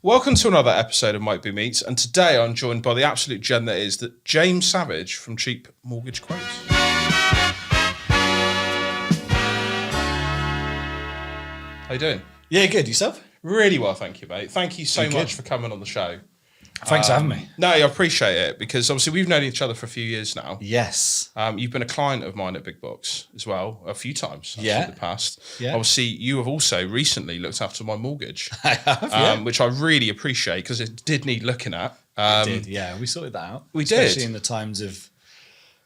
Welcome to another episode of Might Be Meets, and today I'm joined by the absolute gem that is James Savage from Cheap Mortgage Quotes. How you doing? Yeah, good. Yourself? Really well, thank you, mate. Thank you so Good. much for coming on the show. Thanks for having me. No, I appreciate it because obviously we've known each other for a few years now. Yes. You've been a client of mine at Big Box as well a few times actually, Yeah. in the past. Yeah. Obviously, you have also recently looked after my mortgage, I have, which I really appreciate because it did need looking at. did, yeah. We sorted that out. We Especially did. in the times of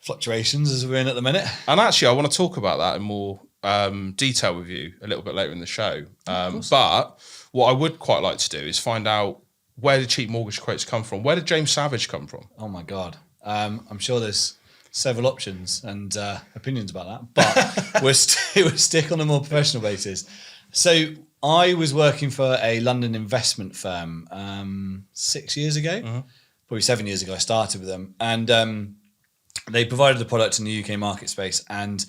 fluctuations as we're in at the minute. And actually, I want to talk about that in more detail with you a little bit later in the show. But what I would quite like to do is find out where did Cheap Mortgage Quotes come from? Where did James Savage come from? Oh, my God. I'm sure there's several options and opinions about that, but we'll stick on a more professional basis. So I was working for a London investment firm 6 years ago, probably 7 years ago I started with them, and they provided a product in the UK market space, and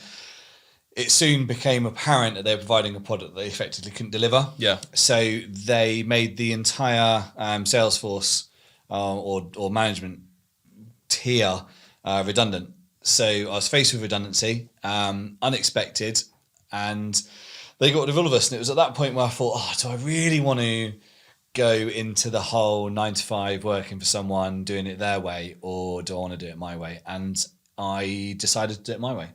it soon became apparent that they were providing a product that they effectively couldn't deliver. Yeah. So they made the entire sales force or management tier redundant. So I was faced with redundancy, unexpected, and they got rid of all of us. And it was at that point where I thought, do I really want to go into the whole 9 to 5 working for someone, doing it their way, or do I want to do it my way? And I decided to do it my way.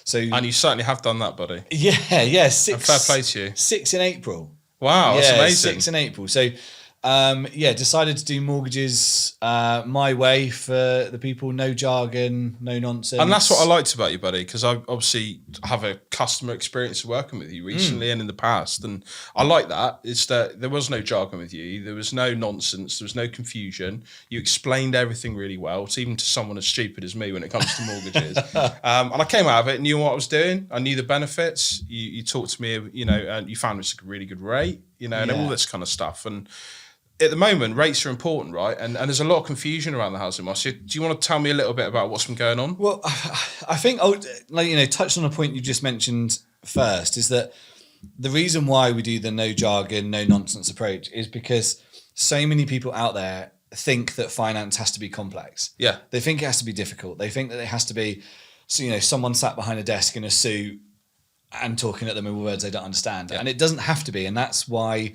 So, And you certainly have done that, buddy. yeah, six. And fair play to you. 6 in April. Wow, that's amazing. 6 in April. So, decided to do mortgages my way for the people. No jargon, no nonsense. And that's what I liked about you, buddy, because I obviously have a customer experience of working with you recently and in the past. And I like that. It's that there was no jargon with you. There was no nonsense. There was no confusion. You explained everything really well, even to someone as stupid as me when it comes to mortgages. And I came out of it, knew what I was doing. I knew the benefits. You talked to me, and you found it's a really good rate, and all this kind of stuff. And at the moment, rates are important, right? And there's a lot of confusion around the housing market. Do you want to tell me a little bit about what's been going on? Well, I think, touched on a point you just mentioned first, is that the reason why we do the no jargon, no nonsense approach is because so many people out there think that finance has to be complex. Yeah. They think it has to be difficult. They think that it has to be, someone sat behind a desk in a suit and talking at them in words they don't understand. Yeah. And it doesn't have to be. And that's why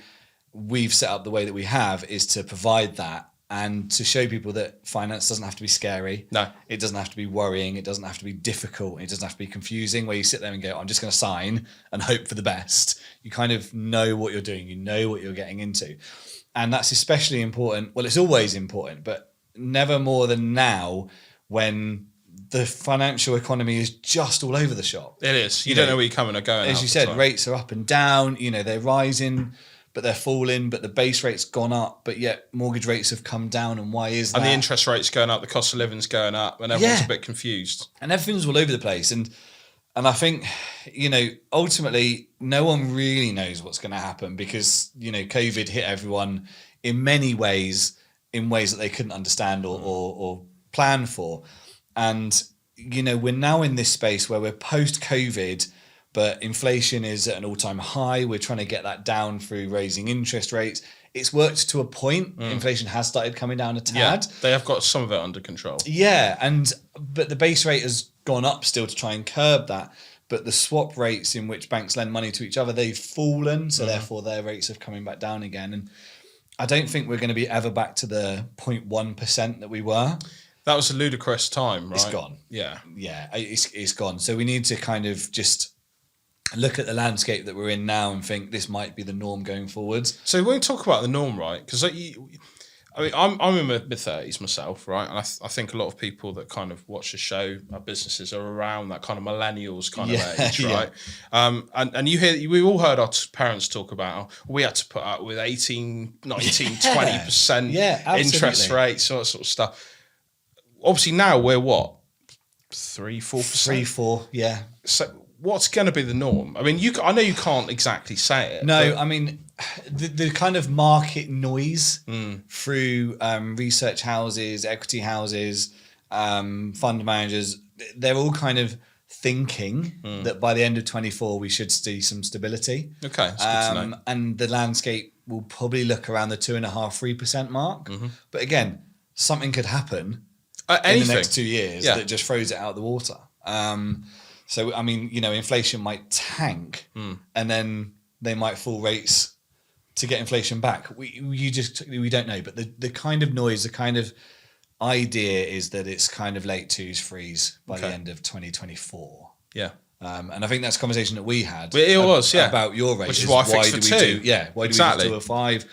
we've set up the way that we have, is to provide that and to show people that finance doesn't have to be scary. No. It doesn't have to be worrying. It doesn't have to be difficult. It doesn't have to be confusing where you sit there and go, I'm just going to sign and hope for the best. You kind of know what you're doing. You know what you're getting into. And that's especially important. Well, it's always important, but never more than now when the financial economy is just all over the shop. It is. You don't know where you're coming or going. As you said, rates are up and down. They're rising, but they're falling. But the base rate's gone up, but yet mortgage rates have come down. And why is that? And the interest rate's going up, the cost of living's going up, and everyone's a bit confused. And everything's all over the place. And I think, ultimately, no one really knows what's going to happen because, COVID hit everyone in many ways, in ways that they couldn't understand or plan for. And, we're now in this space where we're post-COVID, but inflation is at an all-time high. We're trying to get that down through raising interest rates. It's worked to a point. Inflation has started coming down a tad. Yeah, they have got some of it under control. Yeah, but the base rate has gone up still to try and curb that. But the swap rates in which banks lend money to each other, they've fallen. So therefore their rates are coming back down again. And I don't think we're going to be ever back to the 0.1% that we were. That was a ludicrous time, right? It's gone. Yeah. Yeah, it's gone. So we need to kind of just look at the landscape that we're in now and think this might be the norm going forwards. So when we talk about the norm, right? Because I'm in my mid-30s myself, right? And I think a lot of people that kind of watch the show, our businesses, are around that kind of millennials kind of age, right? And we've all heard our parents talk about we had to put up with 18, 19, 20% interest rates, sort of stuff. Obviously now we're what? 3-4%? 3-4, yeah. So what's going to be the norm? I mean, I know you can't exactly say it. No, I mean, the kind of market noise through research houses, equity houses, fund managers, they're all kind of thinking that by the end of 24 we should see some stability. Okay, that's good to know. And the landscape will probably look around the 2.5-3% mark. But again, something could happen in Anything. the next 2 years Yeah. that just throws it out the water. So I mean, inflation might tank, and then they might fall rates to get inflation back. We don't know. But the kind of noise, the kind of idea is that it's kind of late 2s, 3s by the end of 2024. Yeah. And I think that's a conversation that we had. It was, yeah. About your rate. Which is why I fixed for 2. Why Exactly. do we just do a 5?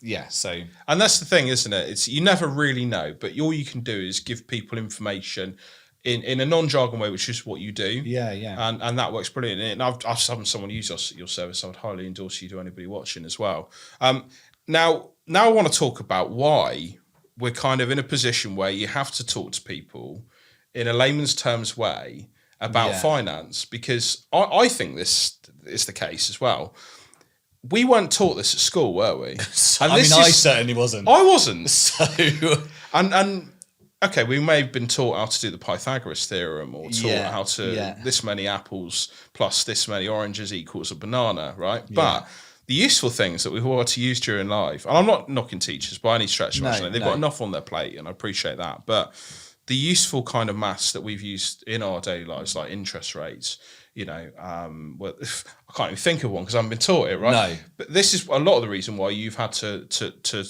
Yeah, so... And that's the thing, isn't it? It's you never really know, but all you can do is give people information in a non-jargon way, which is what you do. Yeah, yeah. And that works brilliantly. And I've had someone use your service. I would highly endorse you to anybody watching as well. Now I want to talk about why we're kind of in a position where you have to talk to people in a layman's terms way about finance, because I think this is the case as well. We weren't taught this at school, were we? And I certainly wasn't. I wasn't. So... And okay, we may have been taught how to do the Pythagoras theorem, or taught how to this many apples plus this many oranges equals a banana, right? Yeah. But the useful things that we've all had to use during life, and I'm not knocking teachers by any stretch of imagination, they've got enough on their plate, and I appreciate that. But the useful kind of maths that we've used in our daily lives, like interest rates, well, I can't even think of one because I haven't been taught it, right? No. But this is a lot of the reason why you've had to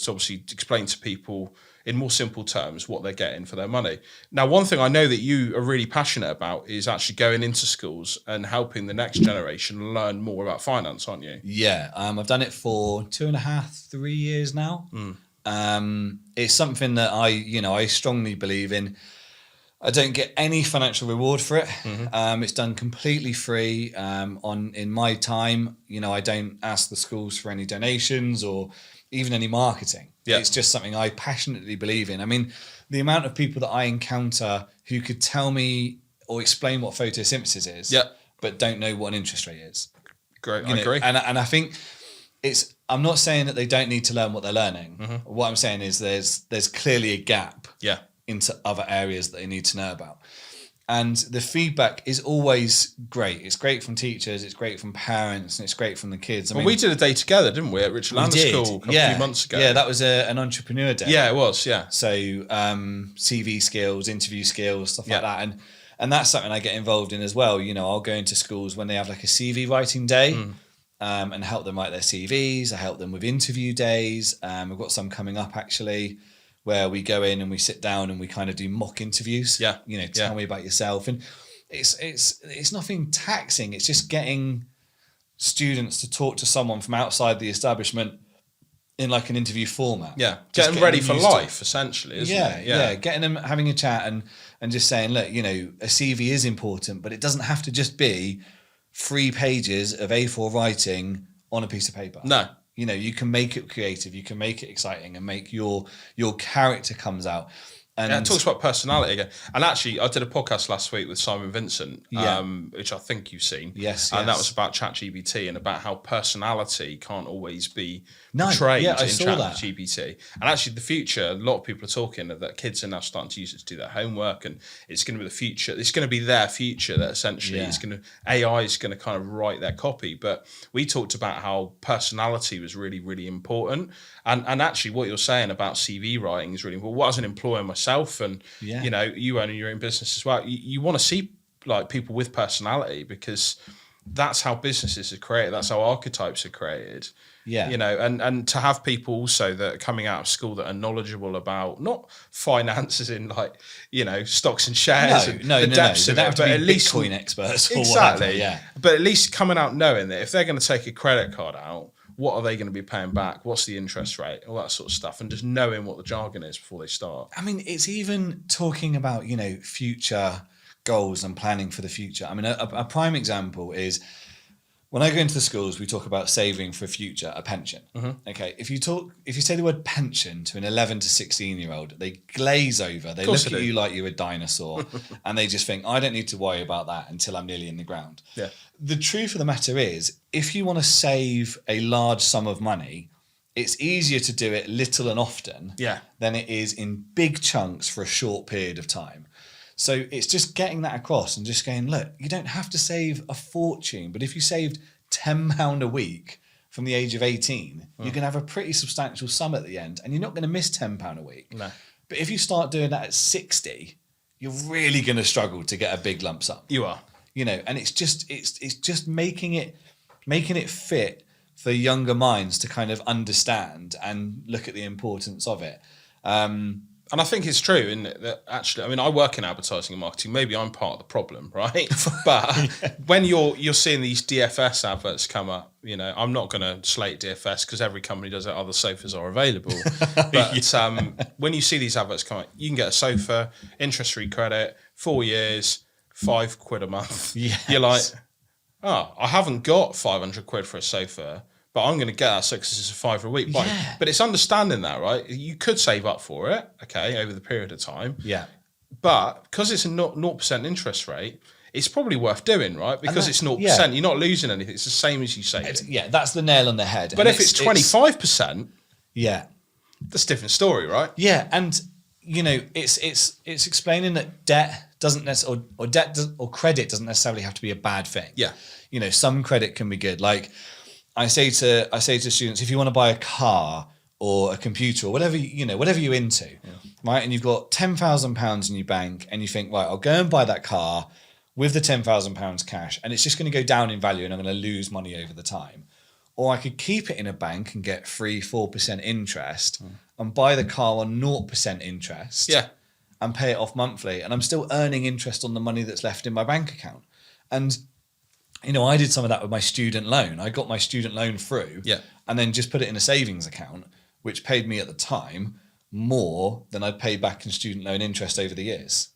obviously explain to people in more simple terms what they're getting for their money. Now, one thing I know that you are really passionate about is actually going into schools and helping the next generation learn more about finance, aren't you? Yeah, I've done it for 2.5-3 years now. It's something that I strongly believe in. I don't get any financial reward for it. It's done completely free in my time. I don't ask the schools for any donations or even any marketing. Yeah. It's just something I passionately believe in. I mean, the amount of people that I encounter who could tell me or explain what photosynthesis is, but don't know what an interest rate is. Great, I agree. And I think I'm not saying that they don't need to learn what they're learning. What I'm saying is there's clearly a gap into other areas that they need to know about. And the feedback is always great. It's great from teachers, it's great from parents, and it's great from the kids. We did a day together, didn't we, at Richard Lander School a few months ago? Yeah, that was an entrepreneur day. Yeah, it was, yeah. So CV skills, interview skills, stuff like that. And that's something I get involved in as well. I'll go into schools when they have like a CV writing day and help them write their CVs. I help them with interview days. We've got some coming up actually, where we go in and we sit down and we kind of do mock interviews. Yeah. Tell me about yourself. And it's nothing taxing. It's just getting students to talk to someone from outside the establishment in like an interview format. Yeah. Getting ready for life, essentially, isn't it? Yeah. Getting them having a chat and just saying, look, a CV is important, but it doesn't have to just be 3 pages of A4 writing on a piece of paper. No. You can make it creative, you can make it exciting, and make your character comes out. And it talks about personality again. And actually, I did a podcast last week with Simon Vincent, which I think you've seen. Yes. And that was about ChatGPT and about how personality can't always be portrayed in ChatGPT. And actually, the future, a lot of people are talking that kids are now starting to use it to do their homework, and it's going to be the future. It's going to be their future that essentially AI is going to kind of write their copy. But we talked about how personality was really, really important. And actually, what you're saying about CV writing is really important. Well, as an employer myself, and you owning your own business as well, you want to see like people with personality, because that's how businesses are created. That's how archetypes are created. Yeah. And to have people also that are coming out of school that are knowledgeable about not finances in like, stocks and shares and the depths of it, but at least Bitcoin experts. Exactly. But at least coming out knowing that if they're going to take a credit card out, what are they going to be paying back? What's the interest rate? All that sort of stuff. And just knowing what the jargon is before they start. I mean, it's even talking about, future goals and planning for the future. I mean, a prime example is when I go into the schools, we talk about saving for a future, a pension. Okay. If you say the word pension to an 11 to 16-year-old, they glaze over. They look at you like you're a dinosaur and they just think, I don't need to worry about that until I'm nearly in the ground. Yeah. The truth of the matter is, if you want to save a large sum of money, it's easier to do it little and often than it is in big chunks for a short period of time. So it's just getting that across and just going, look, you don't have to save a fortune, but if you saved £10 a week, from the age of 18, you're going to have a pretty substantial sum at the end, and you're not going to miss £10 a week. No. But if you start doing that at 60, you're really going to struggle to get a big lump sum. You are. You know, and it's just making it fit for younger minds to kind of understand and look at the importance of it. And I think it's true in that actually, I mean, I work in advertising and marketing. Maybe I'm part of the problem, right? But when you're seeing these DFS adverts come up, you know, I'm not going to slate DFS because every company does it. Other sofas are available. But when you see these adverts come up, you can get a sofa, interest-free credit, 4 years, £5 a month. Yes. You're like, oh, I haven't got 500 quid for a sofa, but I'm going to get that so because it's a £5 a week. Yeah. But it's understanding that, right? You could save up for it, okay, over the period of time. Yeah. But because it's a 0% interest rate, it's probably worth doing, right? Because it's 0%. yeah. You're not losing anything. It's the same as you say. Yeah, that's the nail on the head. But if it's 25%, yeah. that's a different story, right? Yeah, and you know, it's explaining that debt doesn't necessarily, or credit doesn't necessarily have to be a bad thing. Yeah. You know, some credit can be good. Like I say to students, if you want to buy a car or a computer or whatever you're into, right, and you've got £10,000 in your bank, and you think, right, I'll go and buy that car with the £10,000 cash, and it's just going to go down in value, and I'm going to lose money over the time. Or I could keep it in a bank and get 3-4% interest and buy the car on 0% interest. Yeah. And pay it off monthly, and I'm still earning interest on the money that's left in my bank account. And you know, I did some of that with my student loan. I got my student loan through, and then just put it in a savings account, which paid me at the time more than I'd paid back in student loan interest over the years.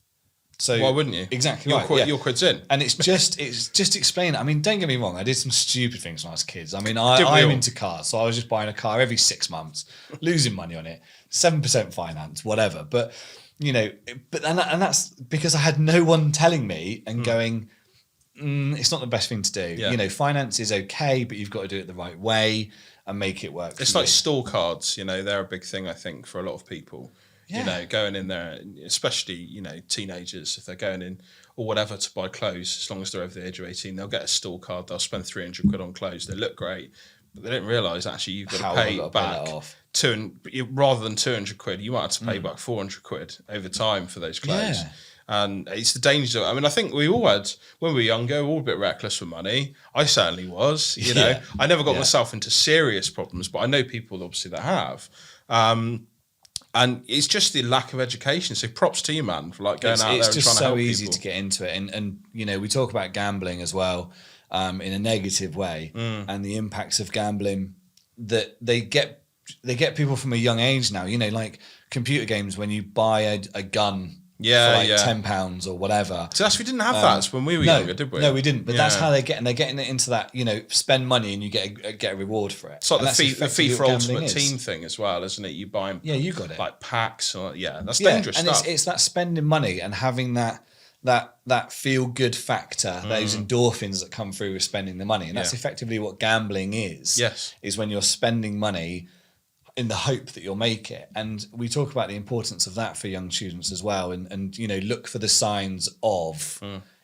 So why wouldn't you? Exactly your right. Your quid's in. And it's just explaining. I mean, don't get me wrong. I did some stupid things when I was kids. I mean, I'm into cars, so I was just buying a car every 6 months, losing money on it, 7% finance, whatever. But you know, and that's because I had no one telling me and going, it's not the best thing to do. Yeah. You know, finance is okay, but you've got to do it the right way and make it work. It's like store cards, you know, they're a big thing, I think, for a lot of people. Yeah. You know, going in there, especially, you know, teenagers, if they're going in or whatever to buy clothes, as long as they're over the age of 18, they'll get a store card, they'll spend 300 quid on clothes, they look great, but they don't realise actually you've got to pay back rather than 200 quid, you might have to pay back 400 quid over time for those clothes. Yeah. And it's the danger. I mean, I think we all had, when we were younger, we were all a bit reckless with money. I certainly was, you know. I never got myself into serious problems, but I know people obviously that have. And it's just the lack of education. So props to you, man, for like going out there and trying to help people. It's just so easy to get into it. And you know, we talk about gambling as well in a negative way and the impacts of gambling that they get people from a young age now. You know, like computer games, when you buy a gun for like £10 or whatever. So we didn't have that when we were younger, did we? No, we didn't. But that's how they're getting it into that, you know, spend money and you get a reward for it. It's like the FIFA Ultimate Team thing as well, isn't it? You buy them, you got it. Like packs, or that's dangerous and stuff. It's that spending money and having that feel good factor, those endorphins that come through with spending the money, and that's effectively what gambling is. Yes, is when you're spending money in the hope that you'll make it. And we talk about the importance of that for young students as well. And you know, look for the signs of,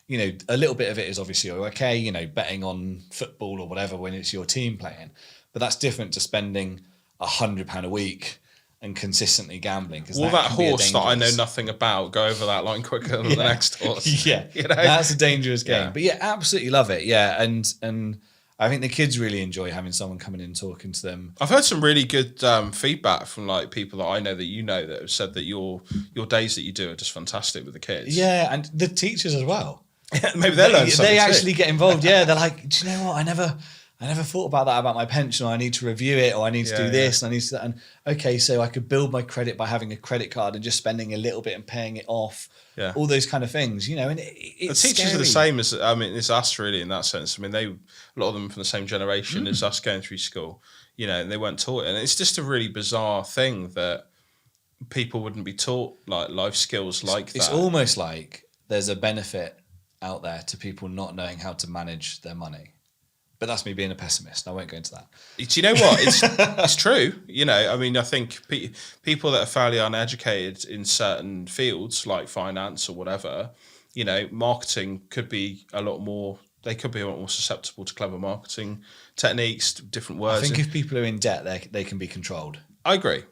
you know, a little bit of it is obviously okay, you know, betting on football or whatever when it's your team playing. But that's different to spending £100 a week and consistently gambling. Well, that horse that I know nothing about, go over that line quicker than the next horse. Yeah, you know? That's a dangerous game. But yeah, absolutely love it. Yeah, and I think the kids really enjoy having someone coming in and talking to them. I've heard some really good feedback from like people that I know that you know that have said that your days that you do are just fantastic with the kids. Yeah, and the teachers as well. Maybe they learn something. They actually get involved. Yeah, they're like, do you know what? I never thought about that about my pension. Or I need to review it, or I need to do this, and I need to. And okay, so I could build my credit by having a credit card and just spending a little bit and paying it off. Yeah, all those kind of things, you know. And it's the teachers scary. are the same as it's us really in that sense. I mean, a lot of them from the same generation as us going through school, you know, and they weren't taught it. And it's just a really bizarre thing that people wouldn't be taught like life skills like that. It's almost like there's a benefit out there to people not knowing how to manage their money. But that's me being a pessimist. I won't go into that. Do you know what? It's true. You know, I mean, I think people that are fairly uneducated in certain fields like finance or whatever, you know, marketing could be a lot more they could be a lot more susceptible to clever marketing techniques, different I words. think if people are in debt, they can be controlled. I agree.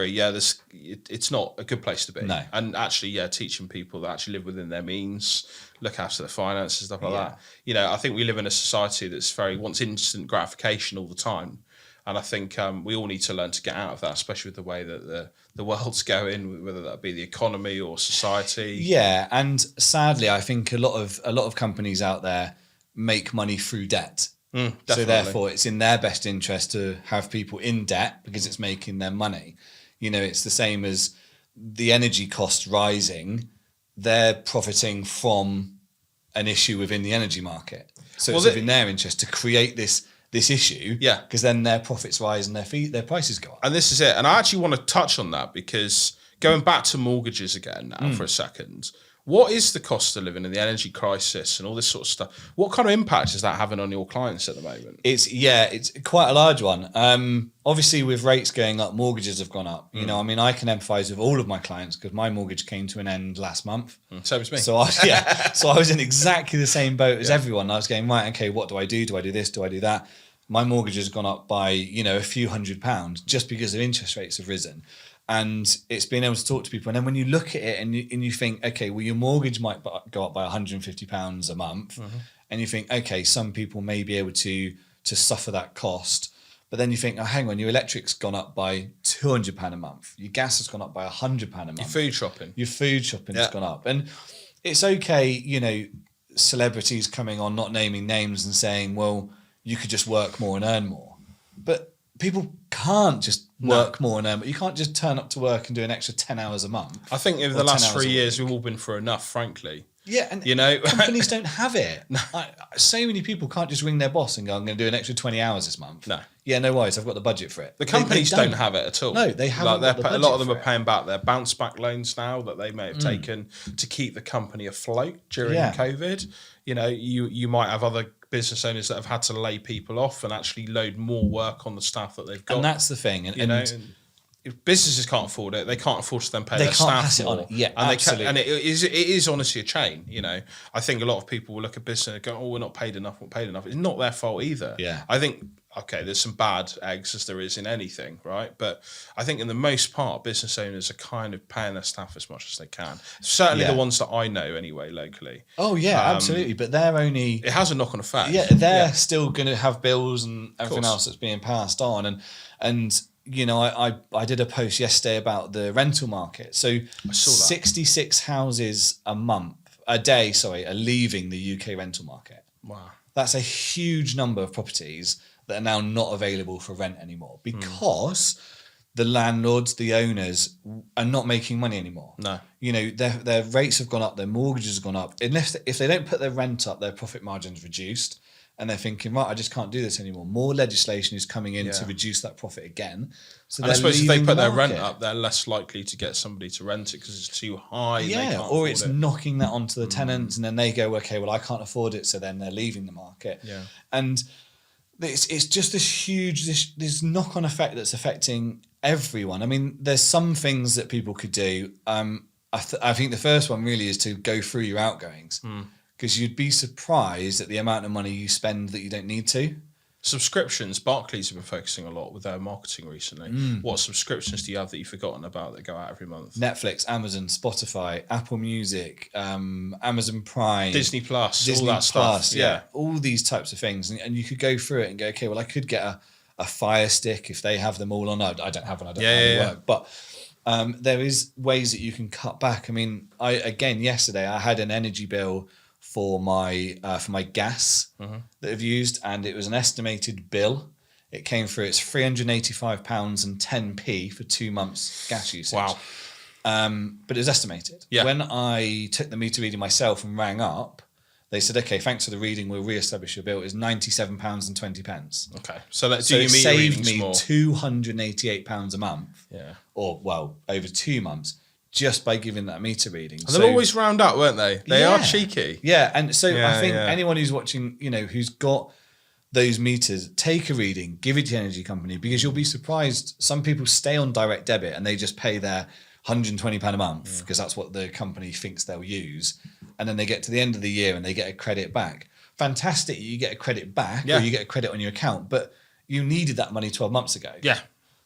Yeah, it's not a good place to be. No. And actually, yeah, teaching people that actually live within their means, look after their finances, stuff like Yeah. that. You know, I think we live in a society that's very wants instant gratification all the time. And I think we all need to learn to get out of that, especially with the way that the world's going, whether that be the economy or society. Yeah, and sadly, I think a lot of companies out there make money through debt. So Definitely. therefore, it's in their best interest to have people in debt because it's making them money. You know, it's the same as the energy cost rising. They're profiting from an issue within the energy market. So it's within their interest to create this issue. Yeah. Because then their profits rise and their prices go up. And this is it. And I actually want to touch on that because going back to mortgages again now for a second, what is the cost of living in the energy crisis and all this sort of stuff? What kind of impact is that having on your clients at the moment? It's quite a large one. Obviously, with rates going up, mortgages have gone up. You know, I mean, I can empathise with all of my clients because my mortgage came to an end last month. Same as me. So I was in exactly the same boat as everyone. I was going, right, okay, what do I do? Do I do this? Do I do that? My mortgage has gone up by, you know, a few £100s just because of interest rates have risen. And it's being able to talk to people. And then when you look at it and you think, okay, well, your mortgage might go up by £150 a month. And you think, okay, some people may be able to suffer that cost. But then you think, oh, hang on, your electric's gone up by £200 a month. Your gas has gone up by £100 a month. Your food shopping. Your food shopping has gone up. And it's okay, you know, celebrities coming on, not naming names and saying, well, you could just work more and earn more. But people can't just work more and earn more. You can't just turn up to work and do an extra 10 hours a month. I think over the last 3 years, we've all been through enough, frankly. Yeah, and you know, companies don't have it. So many people can't just ring their boss and go, I'm going to do an extra 20 hours this month. No. Yeah, no worries. I've got the budget for it. The companies don't have it at all. No, they haven't. Like a lot of them are paying back their bounce back loans now that they may have taken to keep the company afloat during COVID. You know, you might have other business owners that have had to lay people off and actually load more work on the staff that they've got. And that's the thing. And if businesses can't afford it, they can't afford to then pay their can't staff pass it more. on. Yeah, and absolutely. And it is honestly a chain. You know, I think a lot of people will look at business and go, "Oh, we're not paid enough. We're not paid enough." It's not their fault either. Yeah. I think there's some bad eggs as there is in anything, right? But I think in the most part, business owners are kind of paying their staff as much as they can. Certainly the ones that I know anyway locally. Oh yeah, absolutely. But they're only it has a knock-on effect. Yeah, they're still going to have bills and everything else that's being passed on. And you know, I did a post yesterday about the rental market. So I saw that. 66 houses a day are leaving the UK rental market. Wow. That's a huge number of properties that are now not available for rent anymore because the landlords, the owners are not making money anymore. No. You know, their rates have gone up, their mortgages have gone up. If they don't put their rent up, their profit margin's reduced. And they're thinking, right, I just can't do this anymore. More legislation is coming in to reduce that profit again. So and I suppose if they put their rent up, they're less likely to get somebody to rent it because it's too high. Yeah, or it's knocking that onto the tenants, and then they go, okay, well, I can't afford it, so then they're leaving the market. Yeah, and it's just this knock-on effect that's affecting everyone. I mean, there's some things that people could do. I think the first one really is to go through your outgoings. Because you'd be surprised at the amount of money you spend that you don't need to. Subscriptions. Barclays have been focusing a lot with their marketing recently. What subscriptions do you have that you've forgotten about that go out every month? Netflix, Amazon, Spotify, Apple Music, Amazon Prime, Disney Plus, all that Plus, stuff. Yeah. All these types of things. And you could go through it and go, okay, well, I could get a Fire Stick if they have them all on. I don't have one. I don't know how they work. But there is ways that you can cut back. I mean, yesterday I had an energy bill for my gas that I've used, and it was an estimated bill. It came through. It's £385 and 10p for 2 months gas usage. Wow. But it was estimated. Yeah. When I took the meter reading myself and rang up, they said, "Okay, thanks for the reading. We'll re-establish your bill." It was £97 and 20p. Okay, so let's So do your it meter saved readings me more. £288 a month. Yeah. Or over 2 months. Just by giving that meter reading. And they'll always round up, weren't they? They are cheeky. Yeah, and so I think anyone who's watching, you know, who's got those meters, take a reading, give it to the energy company, because you'll be surprised. Some people stay on direct debit and they just pay their £120 a month because that's what the company thinks they'll use. And then they get to the end of the year and they get a credit back. fantastic. You get a credit back Yeah. or you get a credit on your account, but you needed that money 12 months ago. Yeah.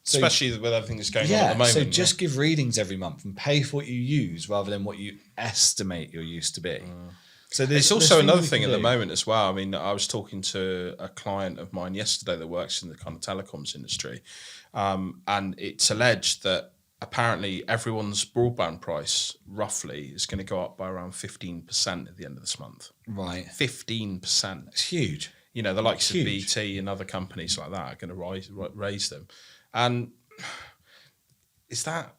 So- Especially with everything that's going on at the moment. So just give readings every month and pay for what you use rather than what you estimate your use to be. So It's also another things we thing can at the do. moment as well. I mean, I was talking to a client of mine yesterday that works in the kind of telecoms industry, and it's alleged that apparently everyone's broadband price roughly is going to go up by around 15% at the end of this month. Right. 15%. It's huge. You know, the likes Huge. of BT and other companies like that are going to raise them. And is that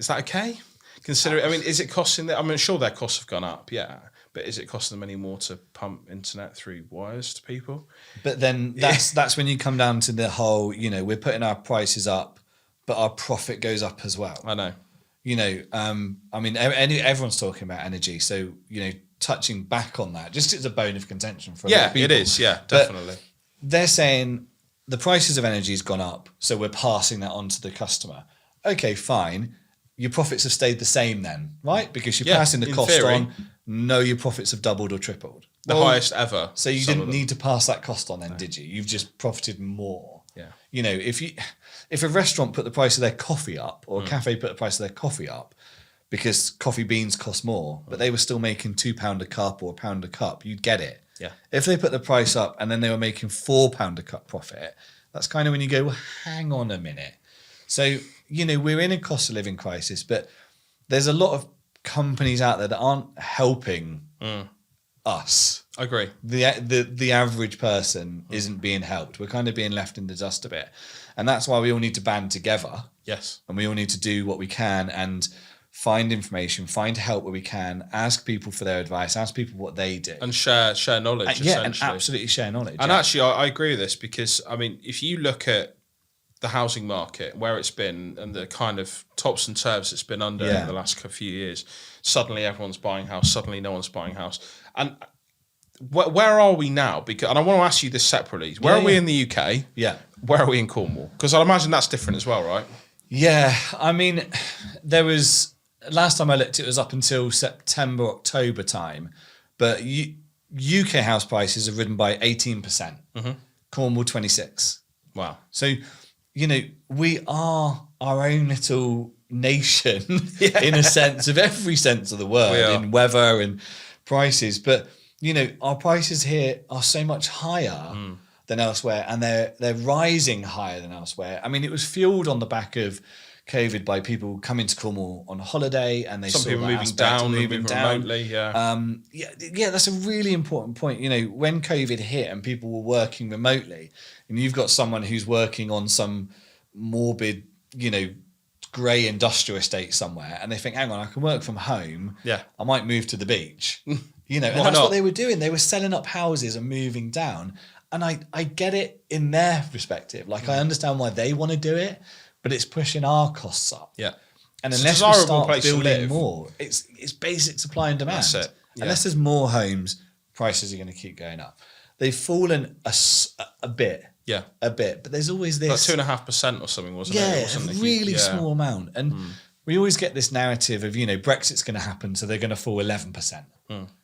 okay? Consider, I mean, is it costing them? I mean, sure, their costs have gone up, yeah, but is it costing them any more to pump internet through wires to people? But then that's when you come down to the whole, we're putting our prices up, but our profit goes up as well. I know. I mean, everyone's talking about energy. So, touching back on that, just as a bone of contention for a lot Yeah, of people. it is. Yeah, But definitely. they're saying the prices of energy has gone up, so we're passing that on to the customer. Okay, fine. Your profits have stayed the same then, right? Because you're Yeah, passing the in cost theory. on. No, your profits have doubled or tripled. The Well, highest ever. So you some didn't of them. need to pass that cost on then, did you? You've just profited more. Yeah. If a restaurant put the price of their coffee up or Mm. a cafe put the price of their coffee up because coffee beans cost more, but they were still making £2 a cup or £1 a cup, you'd get it. Yeah. If they put the price up and then they were making £4 a cup profit, that's kind of when you go, well, hang on a minute. So, we're in a cost of living crisis, but there's a lot of companies out there that aren't helping us. I agree. The average person isn't being helped. We're kind of being left in the dust a bit. And that's why we all need to band together Yes. and we all need to do what we can and find information, find help where we can, ask people for their advice, ask people what they do. And share knowledge, And essentially. absolutely share knowledge. And yeah. actually, I agree with this because, I mean, if you look at the housing market, where it's been and the kind of tops and turves it's been under Yeah. in the last few years, suddenly everyone's buying a house, suddenly no one's buying a house. And where are we now? Because, and I want to ask you this separately. Where Yeah, are we yeah. in the UK? Yeah. Where are we in Cornwall? Because I imagine that's different as well, right? Yeah, I mean, there was last time I looked, it was up until September, October time, but UK house prices have risen by 18%. Cornwall 26. Wow. So, we are our own little nation in a sense of every sense of the word, We are. in weather and prices. But our prices here are so much higher than elsewhere, and they're rising higher than elsewhere. I mean, it was fueled on the back of COVID by people coming to Cornwall on holiday, and they Some saw people that moving aspect, down, moving moving down. remotely, yeah. Yeah, that's a really important point. When COVID hit and people were working remotely, and you've got someone who's working on some morbid, grey industrial estate somewhere, and they think, hang on, I can work from home. Yeah. I might move to the beach. And Why that's not? what they were doing. They were selling up houses and moving down. And I get it in their perspective. Like, I understand why they want to do it, but it's pushing our costs up. Yeah. And It's a unless we desirable start place to building live. more, it's basic supply and demand. That's it, yeah. Unless there's more homes, prices are going to keep going up. They've fallen a bit, Yeah. but there's always Like this. 2.5% or something, wasn't it? Yeah, It a wasn't huge- really yeah. small amount. And we always get this narrative of, Brexit's going to happen, so they're going to fall 11%.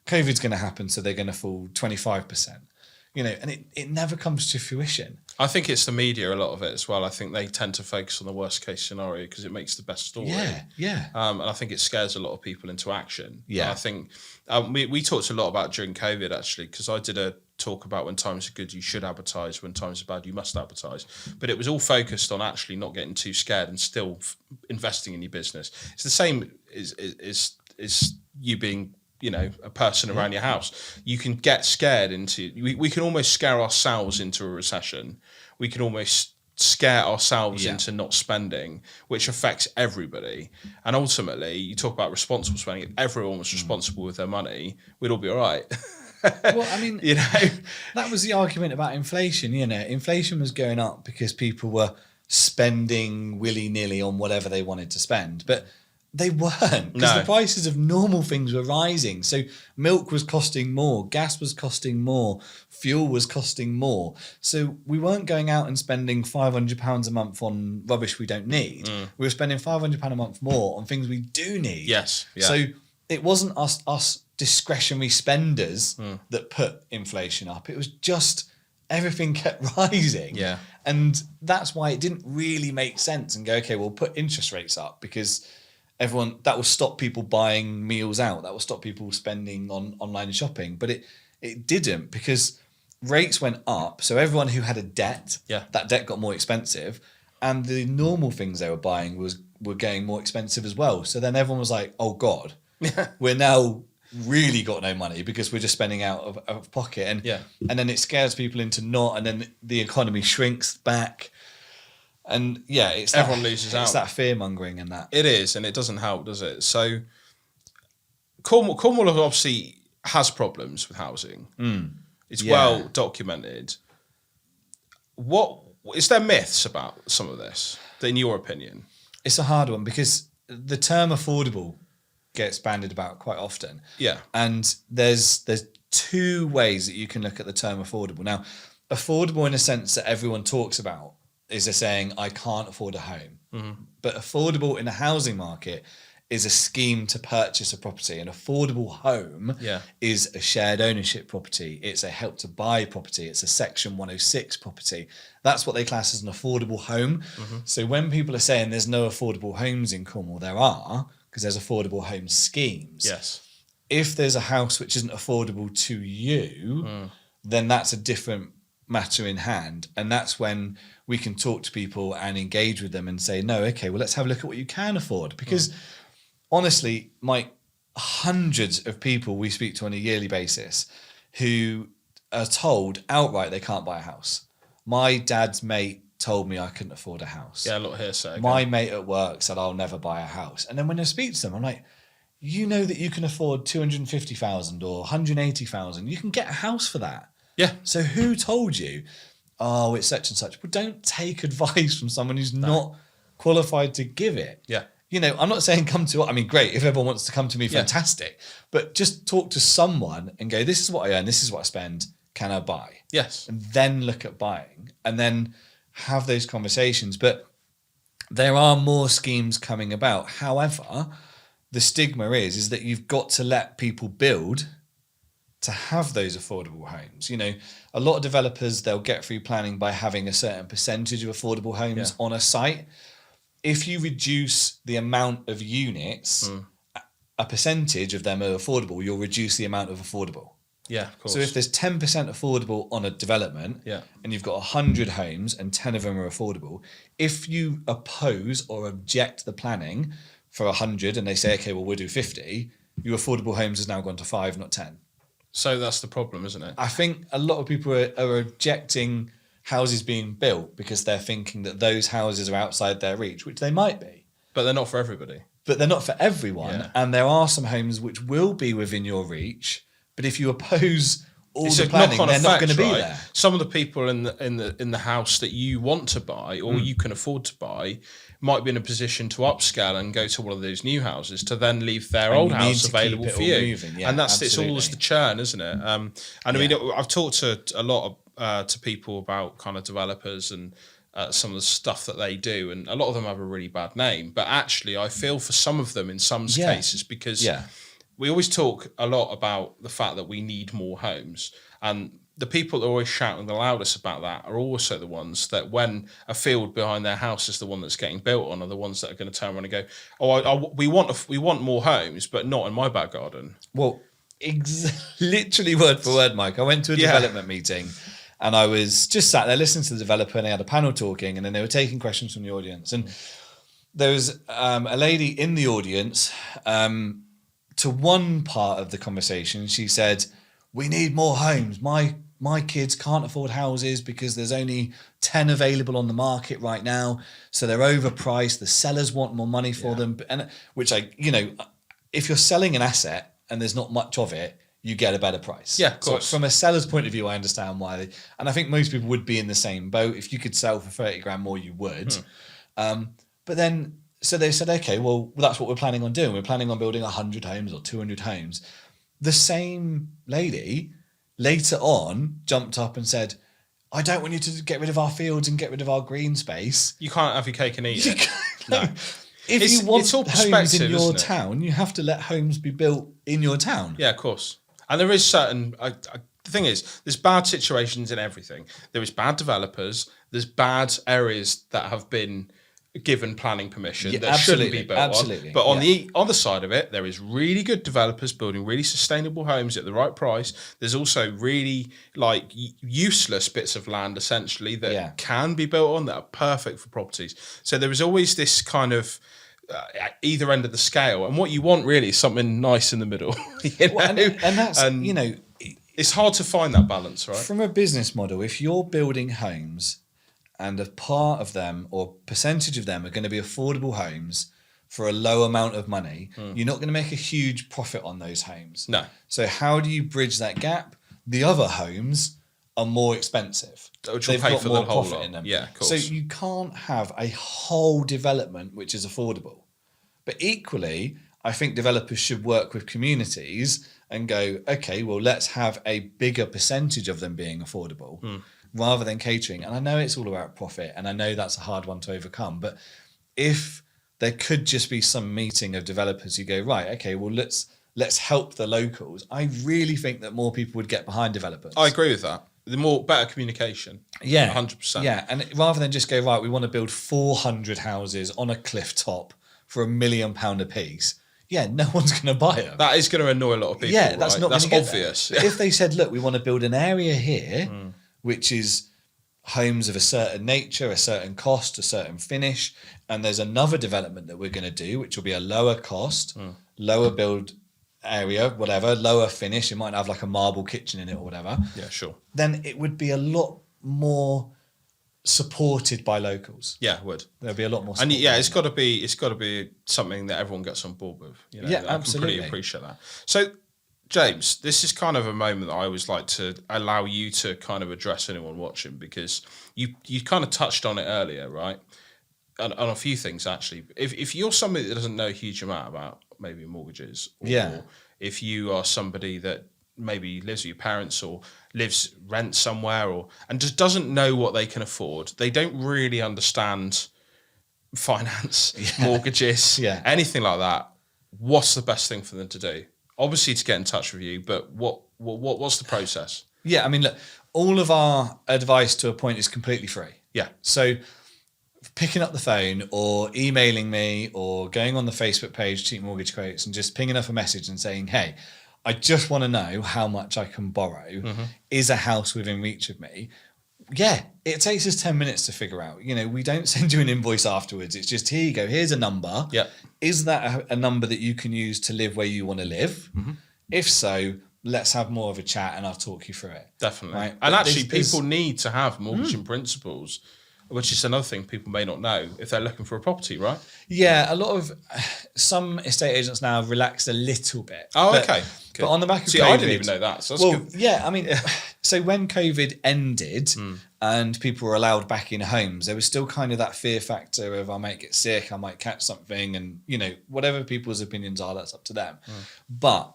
COVID's going to happen, so they're going to fall 25%. And it never comes to fruition. I think it's the media, a lot of it as well. I think they tend to focus on the worst case scenario because it makes the best story. Yeah. And I think it scares a lot of people into action. Yeah. And I think we talked a lot about during COVID, actually, because I did a talk about when times are good, you should advertise. When times are bad, you must advertise. But it was all focused on actually not getting too scared and still investing in your business. It's the same as you being, a person around your house. You can get scared into, we can almost scare ourselves into a recession. We can almost scare ourselves into not spending, which affects everybody. And ultimately, you talk about responsible spending. If everyone was responsible with their money, we'd all be all right. Well, I mean, that was the argument about inflation. Inflation was going up because people were spending willy-nilly on whatever they wanted to spend. But they weren't, because the prices of normal things were rising. So milk was costing more, gas was costing more, fuel was costing more. So we weren't going out and spending £500 a month on rubbish we don't need. We were spending £500 a month more on things we do need. Yes. Yeah. So it wasn't us discretionary spenders that put inflation up. It was just everything kept rising. Yeah. And that's why it didn't really make sense and go, okay, we'll put interest rates up because that will stop people buying meals out. That will stop people spending on online shopping. But it didn't, because rates went up. So everyone who had a debt, that debt got more expensive. And the normal things they were buying were getting more expensive as well. So then everyone was like, oh God, we're now really got no money because we're just spending out of pocket. And then it scares people into not, and then the economy shrinks back. And it's everyone loses out. It's that fear mongering and that. It is, and it doesn't help, does it? So Cornwall obviously has problems with housing. It's well documented. What is there myths about some of this, in your opinion? It's a hard one because the term affordable gets bandied about quite often. Yeah. And there's two ways that you can look at the term affordable. Now, affordable in a sense that everyone talks about is they're saying, I can't afford a home. Mm-hmm. But affordable in the housing market is a scheme to purchase a property. An affordable home is a shared ownership property. It's a help to buy property. It's a Section 106 property. That's what they class as an affordable home. Mm-hmm. So when people are saying there's no affordable homes in Cornwall, there are, because there's affordable home schemes. Yes. If there's a house which isn't affordable to you, then that's a different matter in hand. And that's when we can talk to people and engage with them and say, no, okay, well, let's have a look at what you can afford. Because honestly, Mike, hundreds of people we speak to on a yearly basis who are told outright they can't buy a house. My dad's mate told me I couldn't afford a house. Yeah, a lot here say. My mate at work said I'll never buy a house. And then when I speak to them, I'm like, you know that you can afford 250,000 or 180,000. You can get a house for that. Yeah. So who told you, oh, it's such and such? Well, don't take advice from someone who's not qualified to give it. Yeah. You know, I'm not saying come to, I mean, great, if everyone wants to come to me, fantastic. But just talk to someone and go, this is what I earn, this is what I spend, can I buy? Yes. And then look at buying and then have those conversations. But there are more schemes coming about. However, the stigma is that you've got to let people build to have those affordable homes. You know, a lot of developers, they'll get through planning by having a certain percentage of affordable homes on a site. If you reduce the amount of units, a percentage of them are affordable, you'll reduce the amount of affordable. Yeah, of course. So if there's 10% affordable on a development and you've got 100 homes and 10 of them are affordable, if you oppose or object the planning for 100 and they say, okay, well, we'll do 50, your affordable homes has now gone to 5, not 10. So that's the problem, isn't it? I think a lot of people are objecting houses being built because they're thinking that those houses are outside their reach, which they might be. But they're not for everybody. But they're not for everyone. Yeah. And there are some homes which will be within your reach. But if you oppose all It's the a planning, knock-on they're not effect, going to be right? there. Some of the people in the house that you want to buy or you can afford to buy might be in a position to upscale and go to one of those new houses to then leave their old you need house to available keep it for all you. moving. Yeah, and it's all absolutely. just the churn, isn't it? And I mean, I've talked to a lot of to people about kind of developers and some of the stuff that they do, and a lot of them have a really bad name. But actually, I feel for some of them in some cases because we always talk a lot about the fact that we need more homes, and the people that are always shouting the loudest about that are also the ones that, when a field behind their house is the one that's getting built on, are the ones that are going to turn around and go, "Oh, we want more homes, but not in my back garden." Well, literally word for word, Mike. I went to a development meeting and I was just sat there listening to the developer and they had a panel talking and then they were taking questions from the audience. And there was a lady in the audience, to one part of the conversation, she said, we need more homes. My kids can't afford houses because there's only 10 available on the market right now. So they're overpriced. The sellers want more money for them. And which if you're selling an asset and there's not much of it, you get a better price. Yeah, of course. So from a seller's point of view, I understand why. And I think most people would be in the same boat. If you could sell for 30 grand more, you would. But then, so they said, okay, well, that's what we're planning on doing. We're planning on building 100 homes or 200 homes. The same lady later on jumped up and said, I don't want you to get rid of our fields and get rid of our green space. You can't have your cake and eat it. No. if you want it's all homes perspective, in your isn't it? town, you have to let homes be built in your town. Yeah, of course. And there is certain. The thing is, there's bad situations in everything. There is bad developers. There's bad areas that have been given planning permission that shouldn't be built on. But on the other side of it, there is really good developers building really sustainable homes at the right price. There's also really like useless bits of land essentially that can be built on that are perfect for properties. So there is always this kind of at either end of the scale, and what you want really is something nice in the middle. You know? Well, and that's you know, it's hard to find that balance, right? From a business model, if you're building homes and a part of them or percentage of them are going to be affordable homes for a low amount of money, you're not going to make a huge profit on those homes. No. So how do you bridge that gap? The other homes are more expensive. Which will pay for the whole lot. in them. Yeah, of course. So you can't have a whole development which is affordable. But equally, I think developers should work with communities and go, okay, well, let's have a bigger percentage of them being affordable rather than catering. And I know it's all about profit, and I know that's a hard one to overcome. But if there could just be some meeting of developers who go, right, okay, well, let's help the locals, I really think that more people would get behind developers. I agree with that. The better communication. Yeah. 100%. Yeah. And rather than just go, right, we want to build 400 houses on a cliff top for £1 million a piece. Yeah, no one's going to buy it. That is going to annoy a lot of people. Yeah, that's right? not That's gonna obvious. But if they said, look, we want to build an area here, which is homes of a certain nature, a certain cost, a certain finish, and there's another development that we're going to do, which will be a lower cost, lower build area, whatever, lower finish. It might have like a marble kitchen in it or whatever. Yeah, sure. Then it would be a lot more supported by locals. Yeah, it would. There'll be a lot more. And yeah, it's got to be something that everyone gets on board with. You know? Yeah, I absolutely. completely appreciate that. So, James, this is kind of a moment that I always like to allow you to kind of address anyone watching, because you kind of touched on it earlier, right? On a few things actually. If you're somebody that doesn't know a huge amount about maybe mortgages, or if you are somebody that maybe lives with your parents or rent somewhere and just doesn't know what they can afford, they don't really understand finance, mortgages, anything like that, what's the best thing for them to do? Obviously to get in touch with you, but what's the process? Yeah, I mean, look, all of our advice to a point is completely free. Yeah. So picking up the phone or emailing me or going on the Facebook page, Cheap Mortgage Quotes, and just pinging up a message and saying, hey, I just want to know how much I can borrow. Is a house within reach of me? Yeah, it takes us 10 minutes to figure out. You know, we don't send you an invoice afterwards. It's just, here you go, here's a number. Yeah. Is that a number that you can use to live where you want to live? If so, let's have more of a chat and I'll talk you through it. Definitely. Right? And But actually, there's- people need to have mortgage in principles, which is another thing people may not know if they're looking for a property, right? Yeah, a lot of some estate agents now have relaxed a little bit. Oh, But- okay. Good. But on the back of See, COVID, I didn't even know that. So that's well, good. yeah, I mean, so when COVID ended and people were allowed back in homes, there was still kind of that fear factor of I might get sick, I might catch something, and you know, whatever people's opinions are, that's up to them. But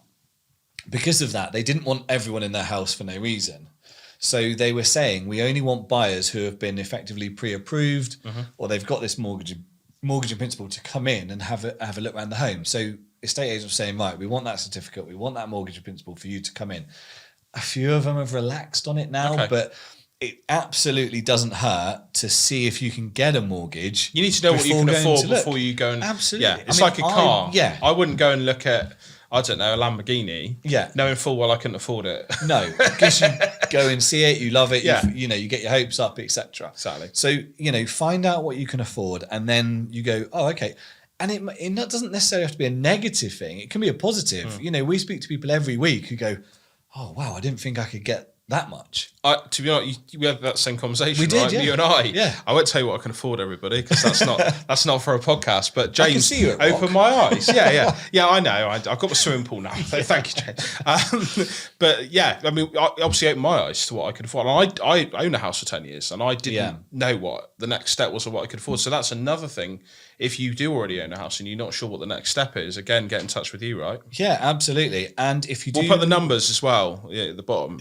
because of that, they didn't want everyone in their house for no reason. So they were saying we only want buyers who have been effectively pre-approved or they've got this mortgage in principle to come in and have a look around the home. So estate agents were saying, right, we want that certificate, we want that mortgage in principle for you to come in. A few of them have relaxed on it now, but it absolutely doesn't hurt to see if you can get a mortgage. You need to know what you before can going afford to look. before you go and... Absolutely. Yeah, it's I mean, like a car. I wouldn't go and look at, I don't know, a Lamborghini, knowing full well I couldn't afford it. No, because you go and see it, you love it, Yeah. you know, you get your hopes up, etc. Exactly. So, you know, find out what you can afford and then you go, oh, okay. And it doesn't necessarily have to be a negative thing. It can be a positive. You know, we speak to people every week who go, oh, wow, I didn't think I could get that much. To be honest, we had that same conversation, We did, right? yeah. You and I. Yeah. I won't tell you what I can afford, everybody, because that's not for a podcast. But I can James, see you at Rock. open my eyes. Yeah. I know. I've got my swimming pool now. So thank you, James. But yeah, I mean, I obviously opened my eyes to what I could afford. And I owned a house for 10 years, and I didn't know what the next step was or what I could afford. So that's another thing. If you do already own a house and you're not sure what the next step is, again, get in touch with you, right? Yeah, absolutely. And if you do... We'll put the numbers as well, at the bottom.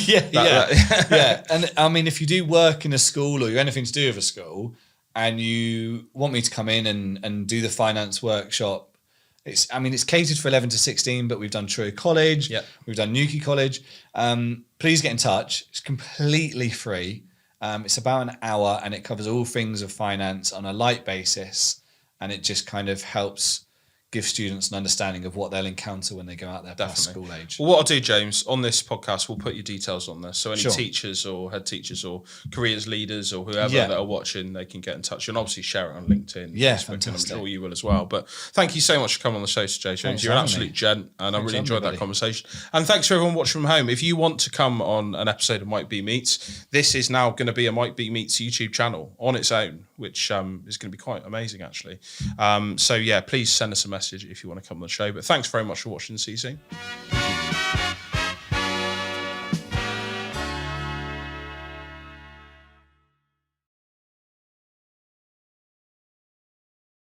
yeah. And I mean, if you do work in a school or you're anything to do with a school and you want me to come in and do the finance workshop, it's catered for 11 to 16, but we've done Truro College, we've done Newquay College. Please get in touch. It's completely free. It's about an hour, and it covers all things of finance on a light basis, and it just kind of helps give students an understanding of what they'll encounter when they go out there past school age. Well, what I'll do, James, on this podcast, we'll put your details on there. So any Sure. teachers or head teachers or careers leaders or whoever that are watching, they can get in touch. And obviously share it on LinkedIn. Yeah, Facebook, fantastic. And I'm sure you will as well. But thank you so much for coming on the show today, James. You're an absolute gent, and I really enjoyed that conversation. And thanks for everyone watching from home. If you want to come on an episode of Mike B Meets, this is now going to be a Mike B Meets YouTube channel on its own, which is going to be quite amazing, actually. So, yeah, please send us a message if you want to come on the show. But thanks very much for watching. See you soon.